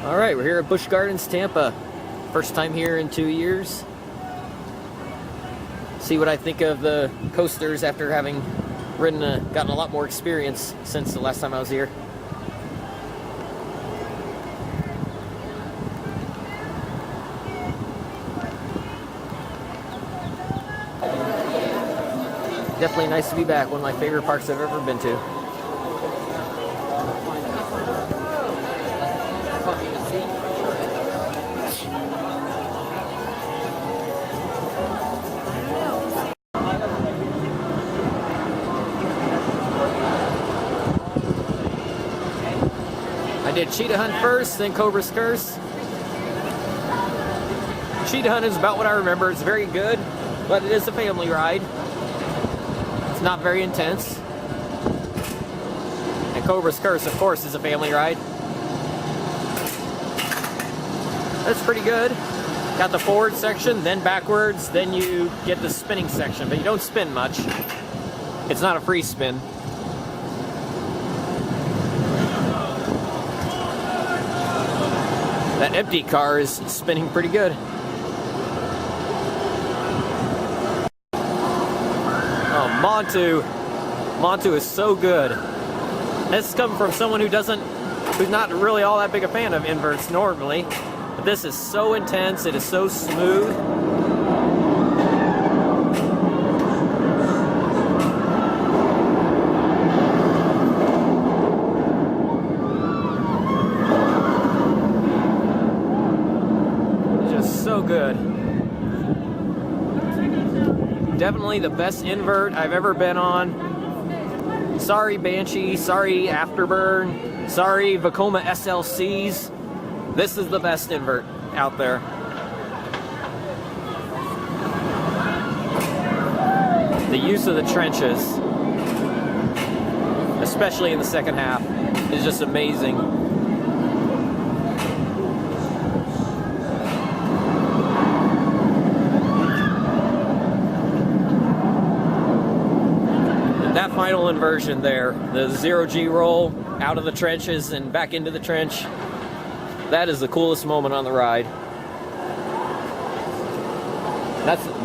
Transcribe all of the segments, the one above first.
All right, we're here at Busch Gardens Tampa. First time here in 2 years. See what I think of the coasters after having gotten a lot more experience since the last time I was here. Definitely nice to be back. One of my favorite parks I've ever been to. I did Cheetah Hunt first, then Cobra's Curse. Cheetah Hunt is about what I remember. It's very good, but it is a family ride. It's not very intense. And Cobra's Curse, of course, is a family ride. That's pretty good. Got the forward section, then backwards, then you get the spinning section, but you don't spin much. It's not a free spin. That empty car is spinning pretty good. Oh, Montu is so good. This comes from someone who's not really all that big a fan of inverts normally, but this is so intense. It is so smooth. So good. Definitely the best invert I've ever been on. Sorry Banshee, sorry Afterburn, sorry Vekoma SLCs. This is the best invert out there. The use of the trenches, especially in the second half, is just amazing. That final inversion there, the 0G roll out of the trenches and back into the trench, that is the coolest moment on the ride.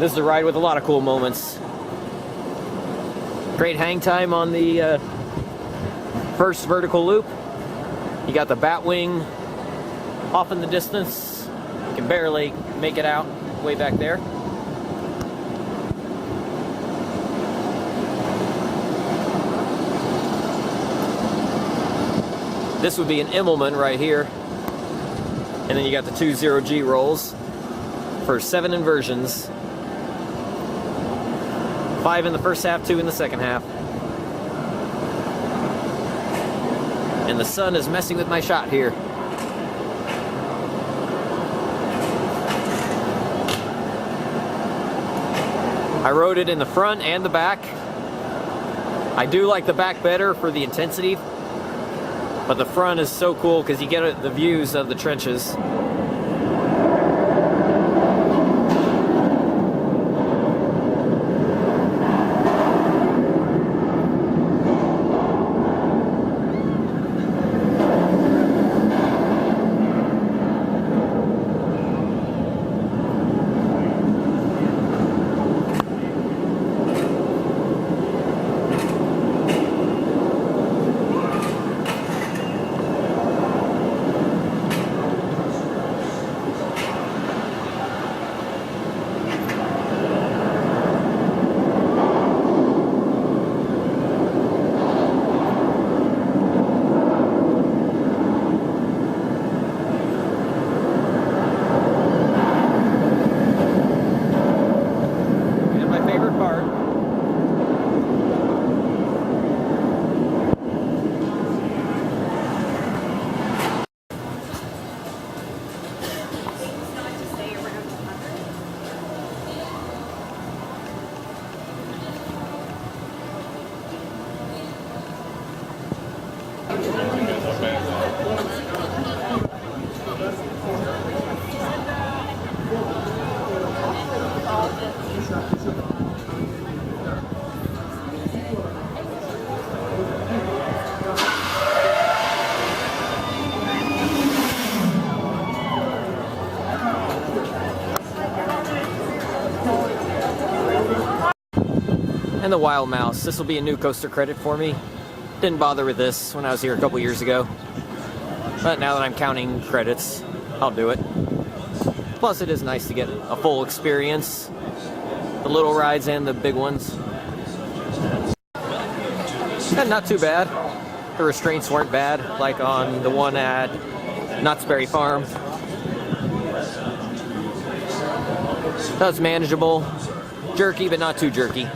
This is a ride with a lot of cool moments. Great hang time on the first vertical loop. You got the bat wing off in the distance. You can barely make it out way back there. This would be an Immelman right here. And then you got the two 0G rolls for 7 inversions. 5 in the first half, 2 in the second half. And the sun is messing with my shot here. I rode it in the front and the back. I do like the back better for the intensity. But the front is so cool because you get the views of the trenches. And the Wild Mouse. This will be a new coaster credit for me. Didn't bother with this when I was here a couple years ago. But now that I'm counting credits, I'll do it. Plus, it is nice to get a full experience. The little rides and the big ones. And not too bad. The restraints weren't bad, like on the one at Knott's Berry Farm. That was manageable. Jerky, but not too jerky.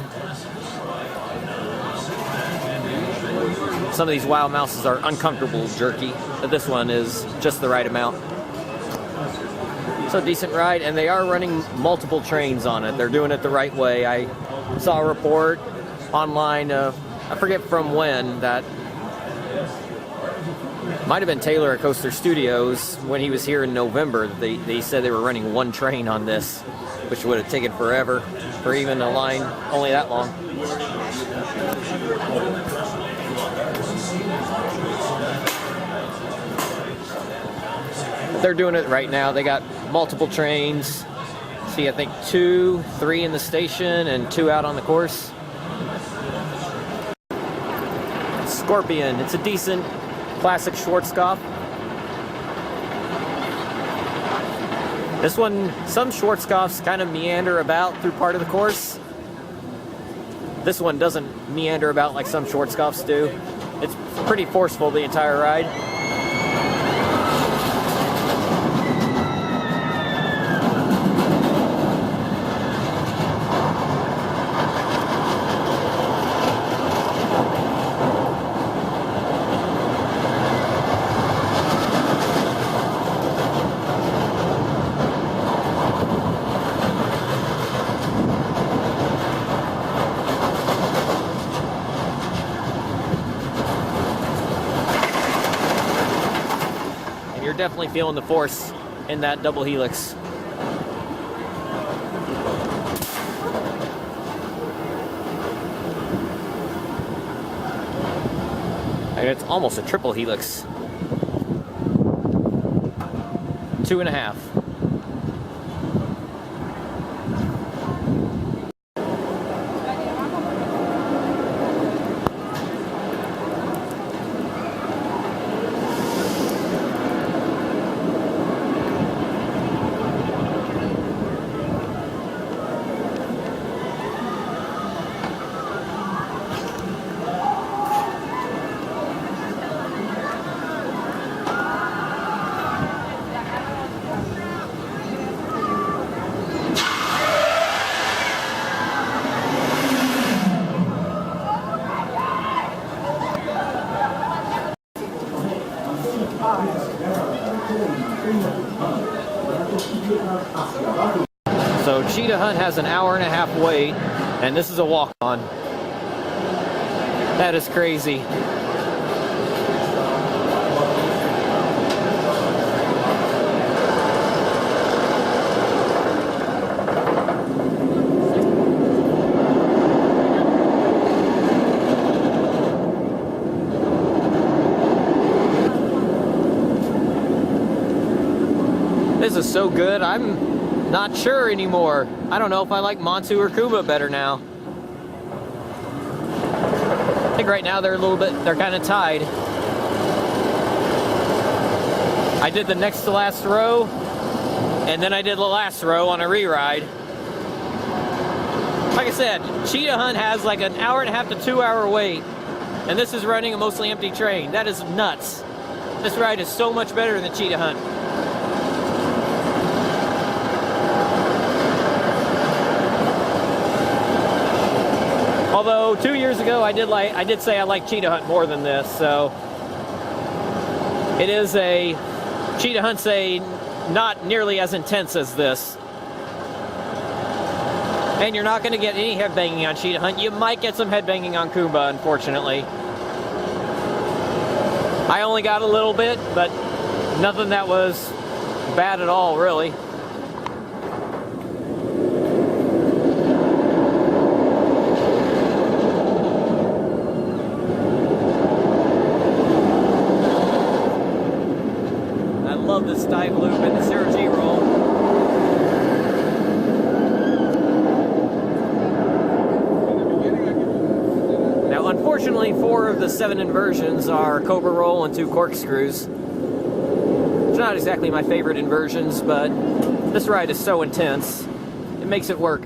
Some of these Wild Mouses are uncomfortable jerky, but this one is just the right amount. So decent ride, and they are running multiple trains on it. They're doing it the right way. I saw a report online, I forget from when, that might have been Taylor at Coaster Studios when he was here in November. They said they were running one train on this, which would have taken forever for even a line only that long. They're doing it right now. They got multiple trains. See, I think 2, 3 in the station and 2 out on the course. Scorpion. It's a decent classic Schwarzkopf. This one, some Schwarzkopfs kind of meander about through part of the course. This one doesn't meander about like some Schwarzkopfs do. It's pretty forceful the entire ride. You're definitely feeling the force in that double helix. And it's almost a triple helix. 2.5. So Cheetah Hunt has an 1.5-hour wait, and this is a walk-on. That is crazy. This is so good, I'm not sure anymore. I don't know if I like Montu or Kuba better now. I think right now they're kind of tied. I did the next to last row, and then I did the last row on a re-ride. Like I said, Cheetah Hunt has like an 1.5 to 2-hour wait, and this is running a mostly empty train. That is nuts. This ride is so much better than Cheetah Hunt. Although 2 years ago I did say I like Cheetah Hunt more than this, so it is a Cheetah Hunt's not nearly as intense as this. And you're not going to get any headbanging on Cheetah Hunt. You might get some headbanging on Kuba, unfortunately. I only got a little bit, but nothing that was bad at all, really. I love this dive loop and the 0G roll. only 4 of the 7 inversions are Cobra Roll and 2 corkscrews. It's not exactly my favorite inversions, but this ride is so intense, it makes it work.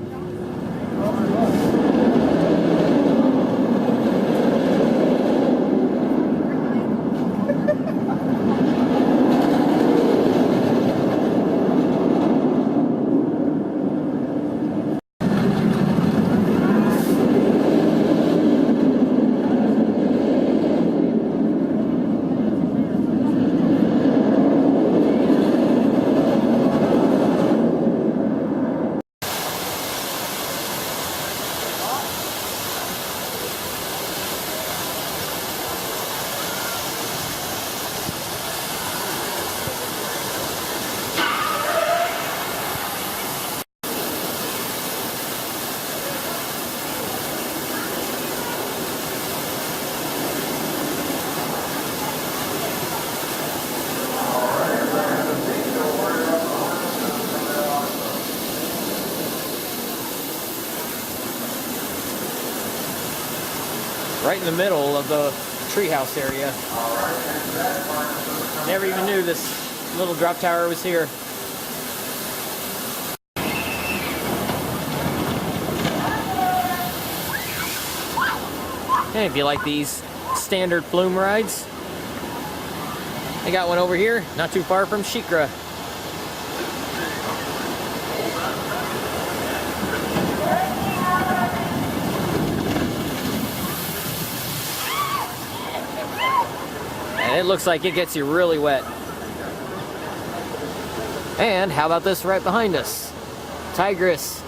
Right in the middle of the treehouse area. Never even knew this little drop tower was here. Hey, if you like these standard flume rides, I got one over here, not too far from Shikra. And it looks like it gets you really wet. And how about this right behind us? Tigress.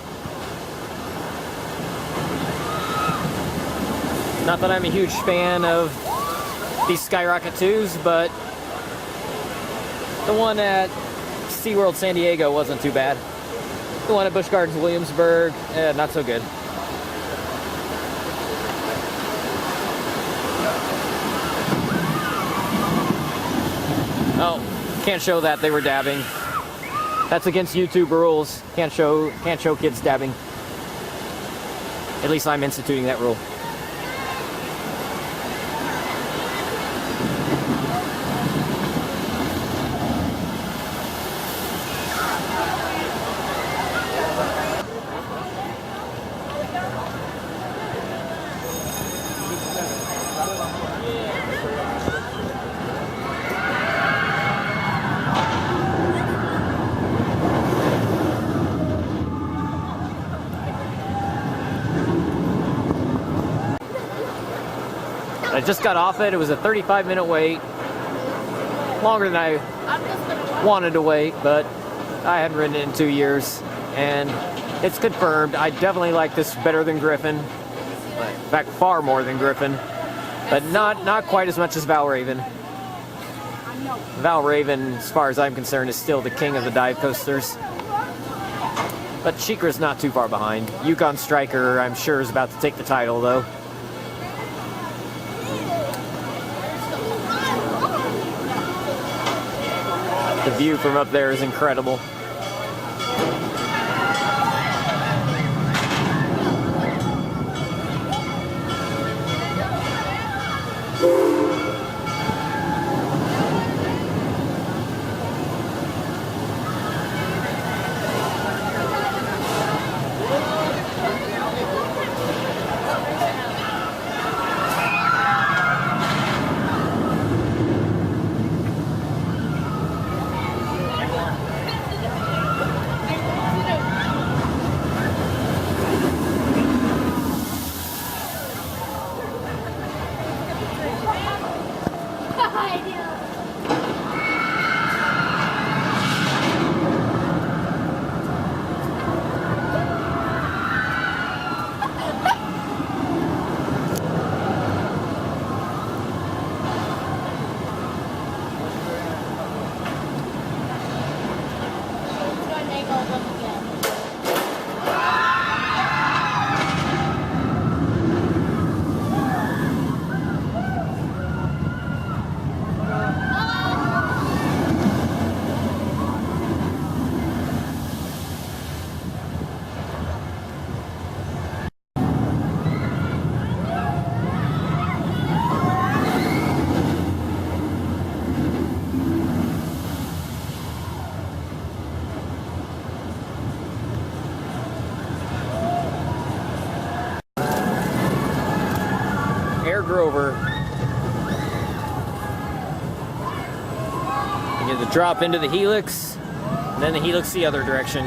Not that I'm a huge fan of these Skyrocket 2s, but the one at SeaWorld San Diego wasn't too bad. The one at Busch Gardens Williamsburg, not so good. Oh, can't show that, they were dabbing. That's against YouTube rules. Can't show kids dabbing. At least I'm instituting that rule. I just got off it. It was a 35-minute wait. Longer than I wanted to wait, but I hadn't ridden it in 2 years. And it's confirmed. I definitely like this better than Griffin. In fact, far more than Griffin. But not quite as much as Valraven. Valraven, as far as I'm concerned, is still the king of the dive coasters. But Shikra's not too far behind. Yukon Striker, I'm sure, is about to take the title, though. The view from up there is incredible. You get the drop into the helix, and then the helix the other direction.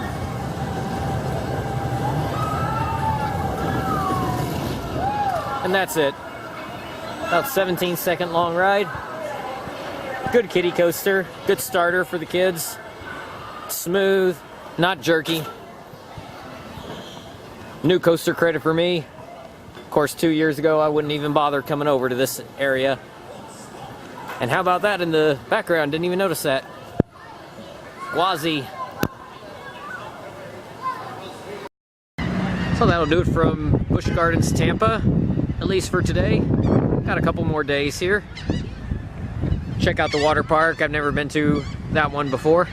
And that's it. About 17-second long ride. Good kiddie coaster. Good starter for the kids. Smooth, not jerky. New coaster credit for me. Of course, 2 years ago, I wouldn't even bother coming over to this area. And how about that in the background? Didn't even notice that. Wazzy. So that'll do it from Busch Gardens Tampa, at least for today. Got a couple more days here. Check out the water park. I've never been to that one before.